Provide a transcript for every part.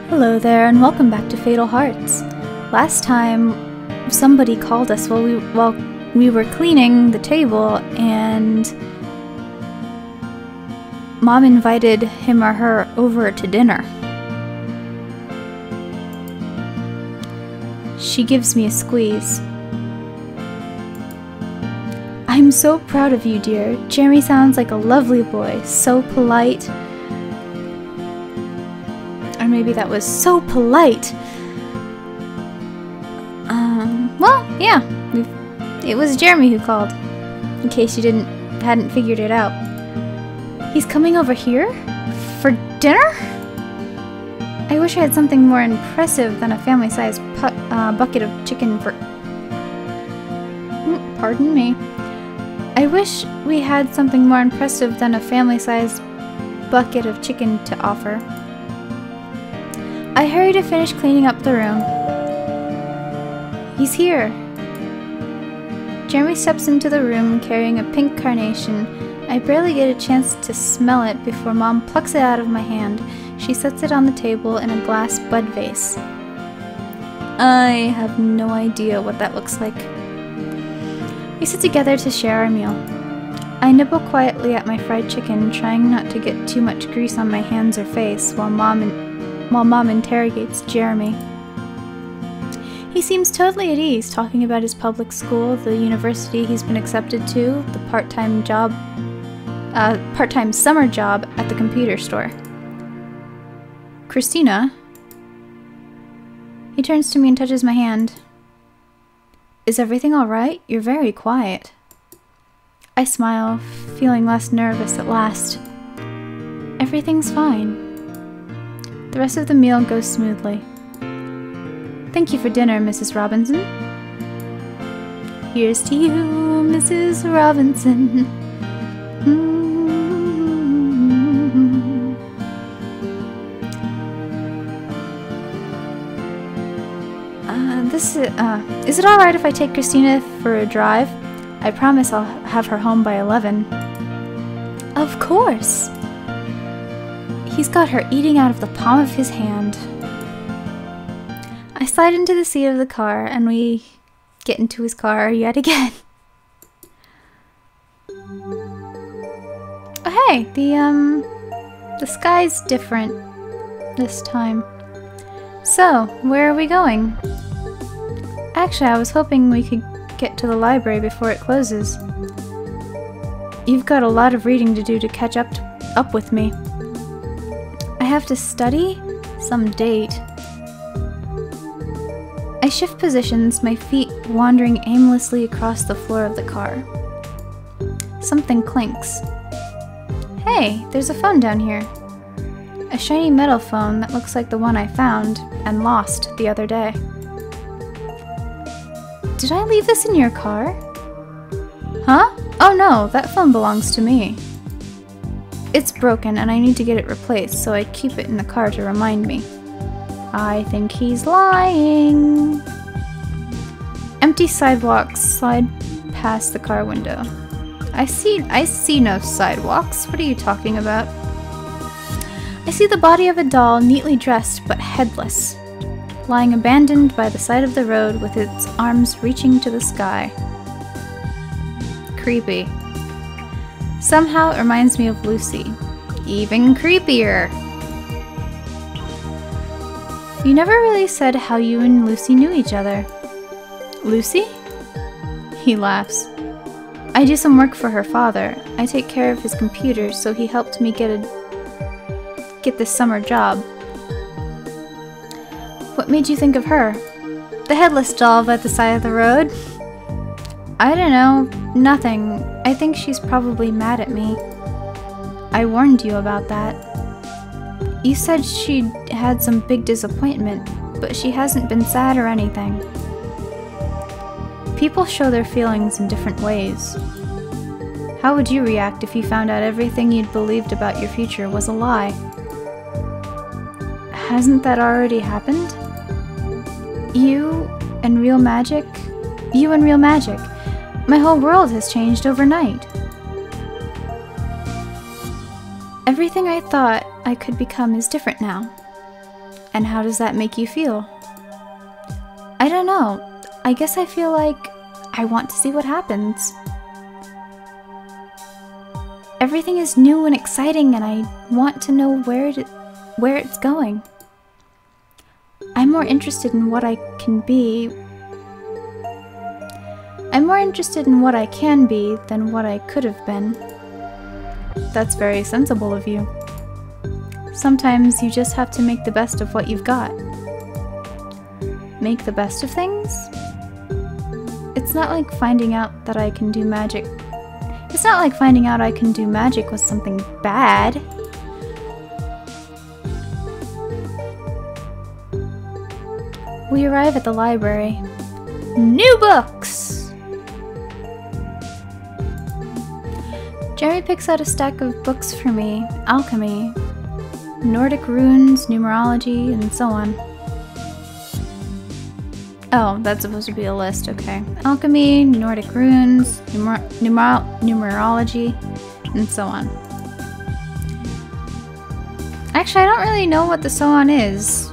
Hello there and welcome back to Fatal Hearts. Last time somebody called us while we were cleaning the table and Mom invited him or her over to dinner. She gives me a squeeze. I'm so proud of you, dear. Jeremy sounds like a lovely boy, so polite. Or maybe that was so polite. Well, yeah, it was Jeremy who called, in case you hadn't figured it out. He's coming over here? For dinner? I wish I had something more impressive than a family-sized bucket of chicken for... Pardon me. I wish we had something more impressive than a family-sized bucket of chicken to offer. I hurry to finish cleaning up the room. He's here. Jeremy steps into the room carrying a pink carnation. I barely get a chance to smell it before Mom plucks it out of my hand. She sets it on the table in a glass bud vase. I have no idea what that looks like. We sit together to share our meal. I nibble quietly at my fried chicken, trying not to get too much grease on my hands or face while Mom interrogates Jeremy. He seems totally at ease, talking about his public school, the university he's been accepted to, the part-time summer job at the computer store. Christina? He turns to me and touches my hand. Is everything alright? You're very quiet. I smile, feeling less nervous at last. Everything's fine. The rest of the meal goes smoothly. Thank you for dinner, Mrs. Robinson. Here's to you, Mrs. Robinson. Is it alright if I take Christina for a drive? I promise I'll have her home by 11. Of course! He's got her eating out of the palm of his hand. I slide into the seat of the car and we get into his car yet again. Oh hey, the sky's different this time. So, where are we going? Actually, I was hoping we could get to the library before it closes. You've got a lot of reading to do to catch up with me. I have to study? Some date. I shift positions, my feet wandering aimlessly across the floor of the car. Something clinks. Hey, there's a phone down here. A shiny metal phone that looks like the one I found and lost the other day. Did I leave this in your car? Huh? Oh no, that phone belongs to me. It's broken and I need to get it replaced, so I keep it in the car to remind me. I think he's lying. Empty sidewalks slide past the car window. I see no sidewalks. What are you talking about? I see the body of a doll neatly dressed but headless, lying abandoned by the side of the road with its arms reaching to the sky. Creepy. Somehow it reminds me of Lucy. Even creepier! You never really said how you and Lucy knew each other. Lucy? He laughs. I do some work for her father. I take care of his computer, so he helped me get this summer job. What made you think of her? The headless doll by the side of the road? I don't know. Nothing. I think she's probably mad at me. I warned you about that. You said she'd had some big disappointment, but she hasn't been sad or anything. People show their feelings in different ways. How would you react if you found out everything you'd believed about your future was a lie? Hasn't that already happened? You and real magic? My whole world has changed overnight. Everything I thought I could become is different now. And how does that make you feel? I don't know. I guess I feel like I want to see what happens. Everything is new and exciting, and I want to know where it's going. I'm more interested in what I can be. I'm more interested in what I can be than what I could have been. That's very sensible of you. Sometimes you just have to make the best of what you've got. Make the best of things? It's not like finding out that I can do magic. It's not like finding out I can do magic was something bad. We arrive at the library. New books! Jeremy picks out a stack of books for me. Alchemy, Nordic runes, numerology, and so on. Oh, that's supposed to be a list, okay. Alchemy, Nordic runes, numerology, and so on. Actually, I don't really know what the so on is.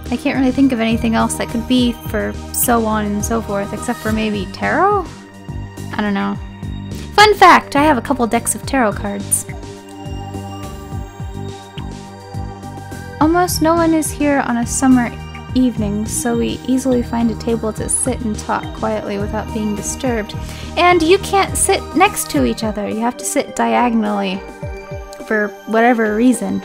I can't really think of anything else that could be for so on and so forth, except for maybe tarot? I don't know. Fun fact, I have a couple decks of tarot cards. Almost no one is here on a summer evening, so we easily find a table to sit and talk quietly without being disturbed. And you can't sit next to each other, you have to sit diagonally for whatever reason.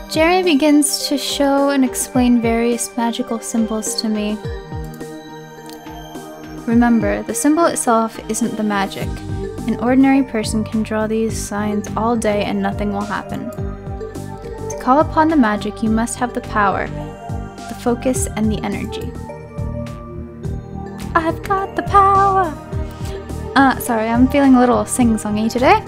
Jeremy begins to show and explain various magical symbols to me. Remember, the symbol itself isn't the magic. An ordinary person can draw these signs all day and nothing will happen. To call upon the magic, you must have the power, the focus, and the energy. I've got the power! Sorry, I'm feeling a little sing-songy today.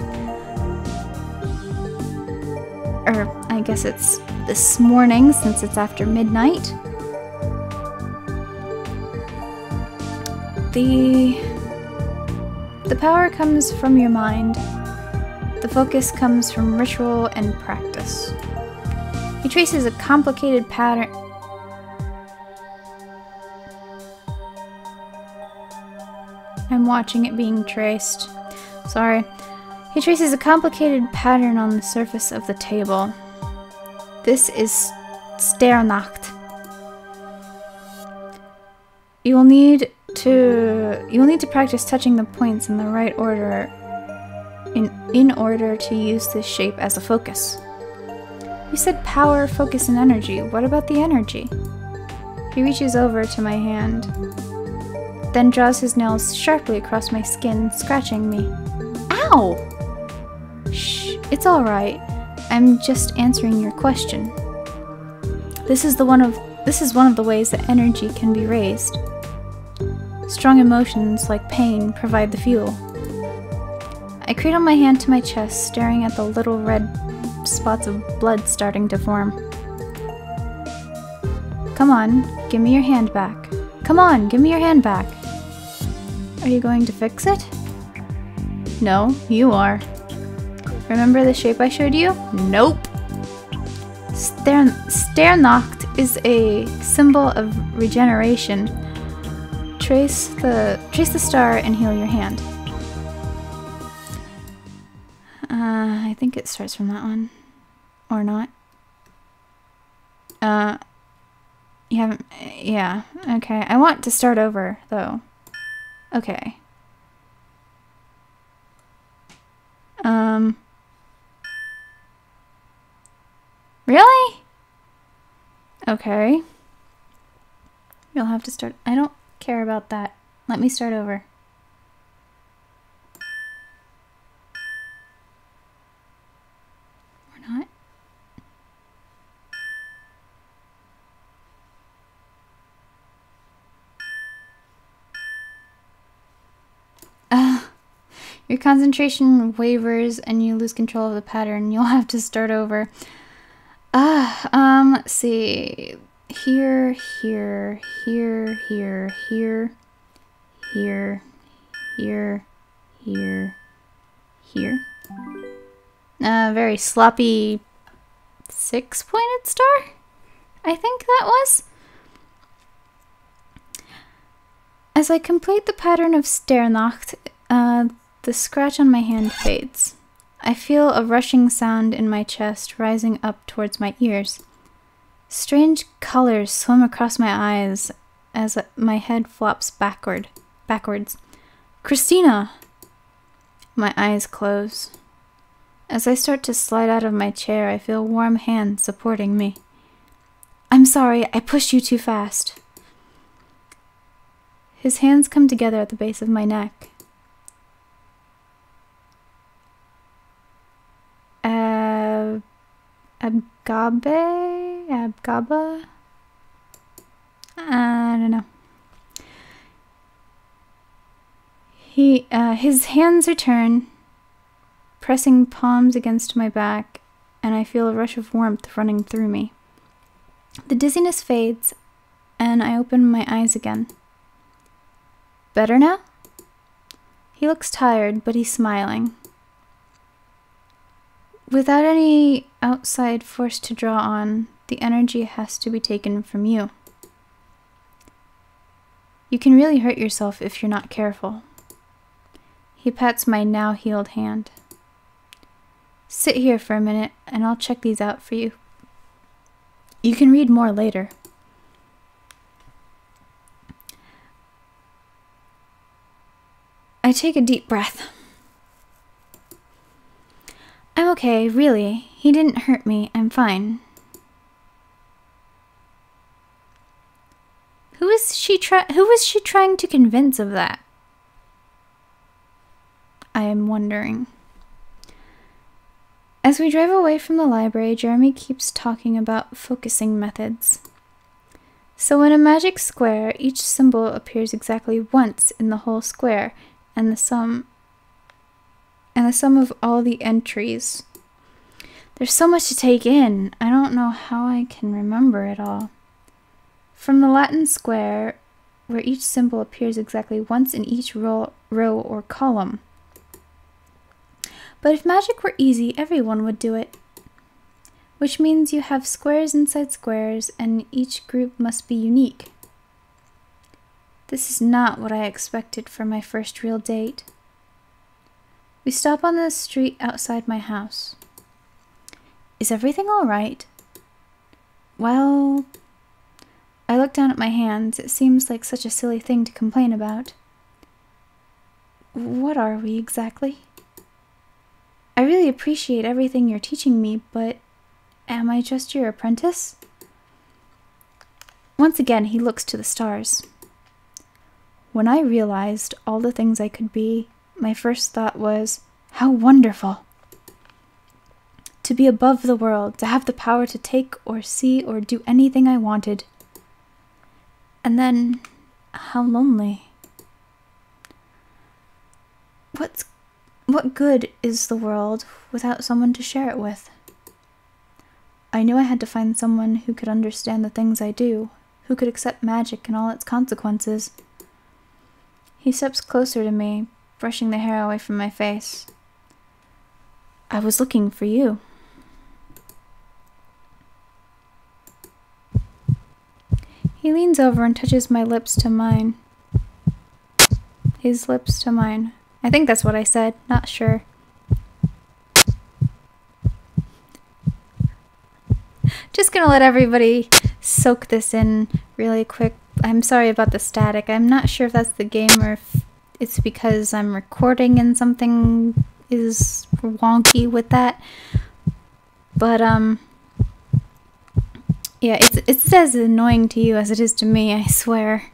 Or, I guess it's this morning since it's after midnight. The power comes from your mind. The focus comes from ritual and practice. He traces a complicated pattern. I'm watching it being traced. Sorry. He traces a complicated pattern on the surface of the table. This is STERNACHT. You will need to practice touching the points in the right order in order to use this shape as a focus. You said power, focus, and energy. What about the energy? He reaches over to my hand, then draws his nails sharply across my skin, scratching me. Ow! Shh, it's alright. I'm just answering your question. This is one of the ways that energy can be raised. Strong emotions, like pain, provide the fuel. I cradle my hand to my chest, staring at the little red spots of blood starting to form. Come on, give me your hand back. Come on, give me your hand back. Are you going to fix it? No, you are. Remember the shape I showed you? Nope. STERNACHT is a symbol of regeneration. Trace the star and heal your hand. I think it starts from that one. Or not. You haven't... Yeah, okay. I want to start over, though. Okay. Really? Okay. You'll have to start... I don't care about that. Let me start over. Or not. Your concentration wavers and you lose control of the pattern. You'll have to start over. Let's see. Here, here, here, here, here, here, here, here, here. very sloppy 6-pointed star, I think that was. As I complete the pattern of STERNACHT, the scratch on my hand fades. I feel a rushing sound in my chest rising up towards my ears. Strange colors swim across my eyes as my head flops backwards. Christina! My eyes close. As I start to slide out of my chair, I feel warm hands supporting me. I'm sorry, I pushed you too fast. His hands come together at the base of my neck. Abgaba? I don't know. His hands return, pressing palms against my back, and I feel a rush of warmth running through me. The dizziness fades, and I open my eyes again. Better now? He looks tired, but he's smiling. Without any outside force to draw on, the energy has to be taken from you. You can really hurt yourself if you're not careful. He pats my now healed hand. Sit here for a minute, and I'll check these out for you. You can read more later. I take a deep breath. I'm okay, really. He didn't hurt me. I'm fine. Who was she trying to convince of that? I am wondering. As we drive away from the library, Jeremy keeps talking about focusing methods. So in a magic square, each symbol appears exactly once in the whole square, and the sum of all the entries. There's so much to take in. I don't know how I can remember it all. From the Latin square, where each symbol appears exactly once in each row or column. But if magic were easy, everyone would do it. Which means you have squares inside squares, and each group must be unique. This is not what I expected for my first real date. We stop on the street outside my house. Is everything all right? Well, I look down at my hands. It seems like such a silly thing to complain about. What are we exactly? I really appreciate everything you're teaching me, but am I just your apprentice? Once again, he looks to the stars. When I realized all the things I could be, my first thought was, how wonderful! To be above the world, to have the power to take or see or do anything I wanted. And then, how lonely. What good is the world without someone to share it with? I knew I had to find someone who could understand the things I do, who could accept magic and all its consequences. He steps closer to me, brushing the hair away from my face. I was looking for you. He leans over and touches my lips to mine. His lips to mine. I think that's what I said, not sure. Just gonna let everybody soak this in really quick. I'm sorry about the static. I'm not sure if that's the game or if it's because I'm recording and something is wonky with that. But, yeah, it's as annoying to you as it is to me, I swear.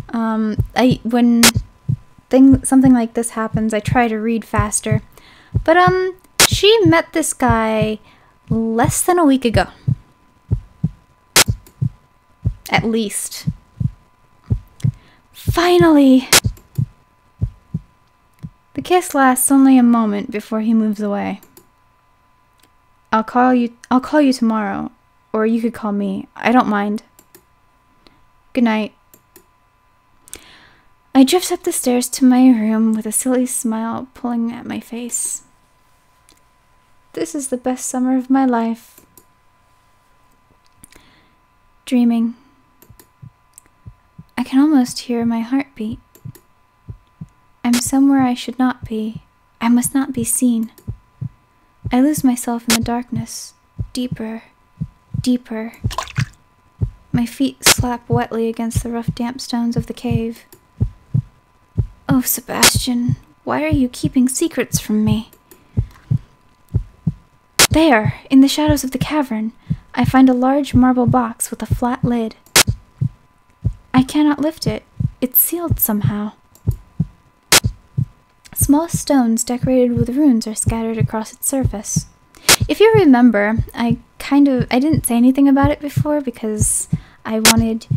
When something like this happens, I try to read faster. But, she met this guy less than a week ago. At least. Finally! The kiss lasts only a moment before he moves away. I'll call you tomorrow, or you could call me. I don't mind. Good night. I drift up the stairs to my room with a silly smile pulling at my face. This is the best summer of my life. Dreaming. I can almost hear my heartbeat. I'm somewhere I should not be. I must not be seen. I lose myself in the darkness. Deeper, deeper. My feet slap wetly against the rough damp stones of the cave. Oh, Sebastian, why are you keeping secrets from me? There, in the shadows of the cavern, I find a large marble box with a flat lid. I cannot lift it. It's sealed somehow. Small stones decorated with runes are scattered across its surface. If you remember, I didn't say anything about it before because I didn't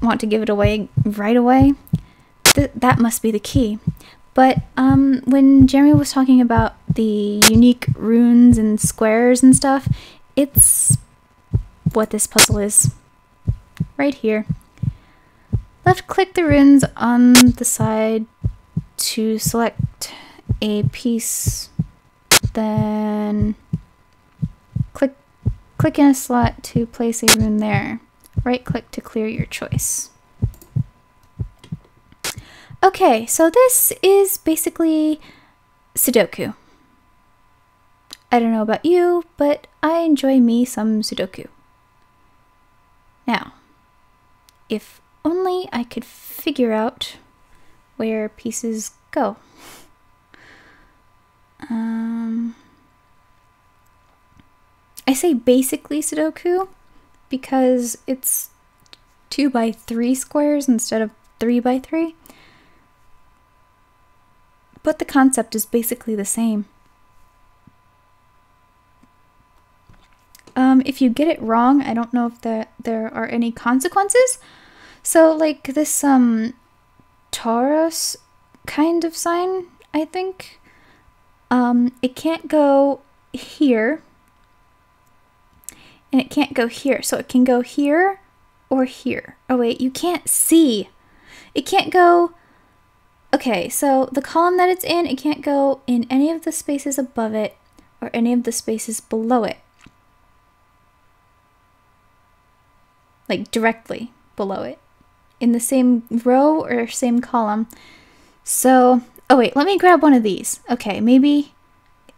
want to give it away right away. That must be the key. But when Jeremy was talking about the unique runes and squares and stuff, it's what this puzzle is. Right here. Left click the runes on the side to select a piece, then click in a slot to place a rune there. Right click to clear your choice. Okay, so this is basically Sudoku. I don't know about you, but I enjoy me some Sudoku. Now, if only I could figure out where pieces go. I say basically Sudoku because it's 2x3 squares instead of 3x3. But the concept is basically the same. If you get it wrong, I don't know if there are any consequences. So like this Taurus kind of sign, I think, it can't go here, and it can't go here. So it can go here or here. Oh wait, you can't see. It can't go. Okay, so the column that it's in, it can't go in any of the spaces above it or any of the spaces below it. Like directly below it. In the same row or same column. So, oh wait, let me grab one of these. Okay, maybe,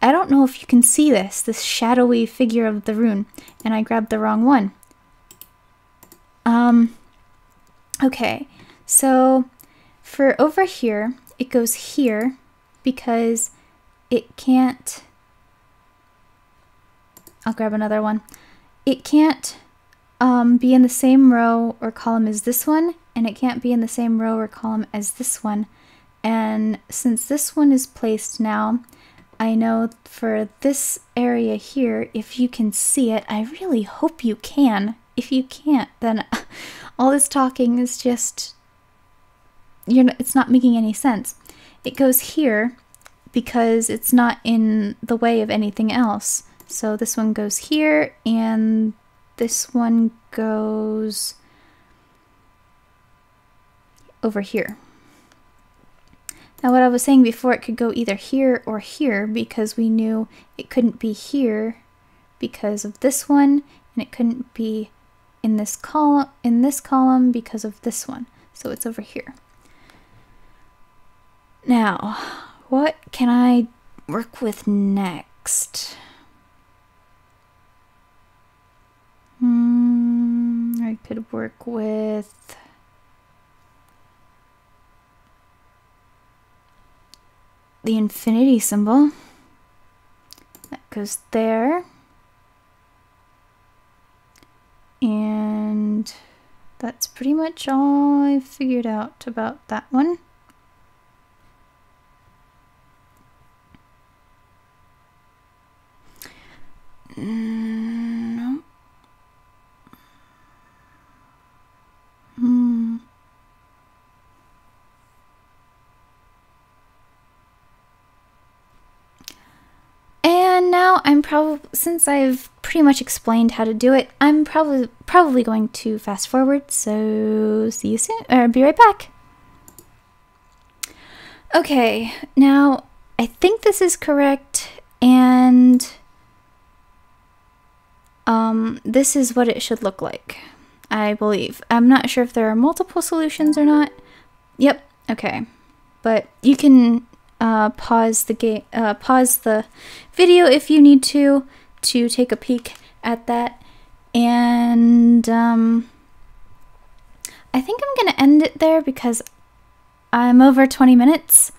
I don't know if you can see this shadowy figure of the rune, and I grabbed the wrong one. Okay, so for over here, it goes here because it can't, I'll grab another one. It can't be in the same row or column as this one, and it can't be in the same row or column as this one. And since this one is placed now, I know for this area here, if you can see it, I really hope you can. If you can't, then all this talking is just, it's not making any sense. It goes here because it's not in the way of anything else. So this one goes here, and this one goes over here. Now what I was saying before, it could go either here or here because we knew it couldn't be here because of this one, and it couldn't be in this column because of this one. So it's over here. Now, what can I work with next? I could work with the infinity symbol. That goes there. And that's pretty much all I've figured out about that one. No. And now I'm since I've pretty much explained how to do it, I'm probably going to fast forward, so see you soon, or be right back. Okay, now I think this is correct, And this is what it should look like, I believe. I'm not sure if there are multiple solutions or not. Yep, okay. But you can pause the video if you need to take a peek at that. And I think I'm gonna end it there because I'm over 20 minutes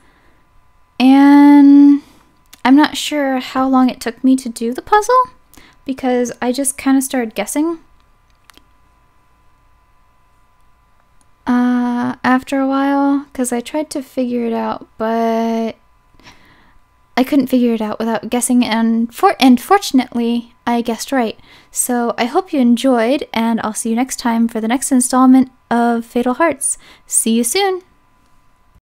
and I'm not sure how long it took me to do the puzzle because I just kind of started guessing after a while because I tried to figure it out, but I couldn't figure it out without guessing, and fortunately I guessed right. So I hope you enjoyed, and I'll see you next time for the next installment of Fatal Hearts. See you soon!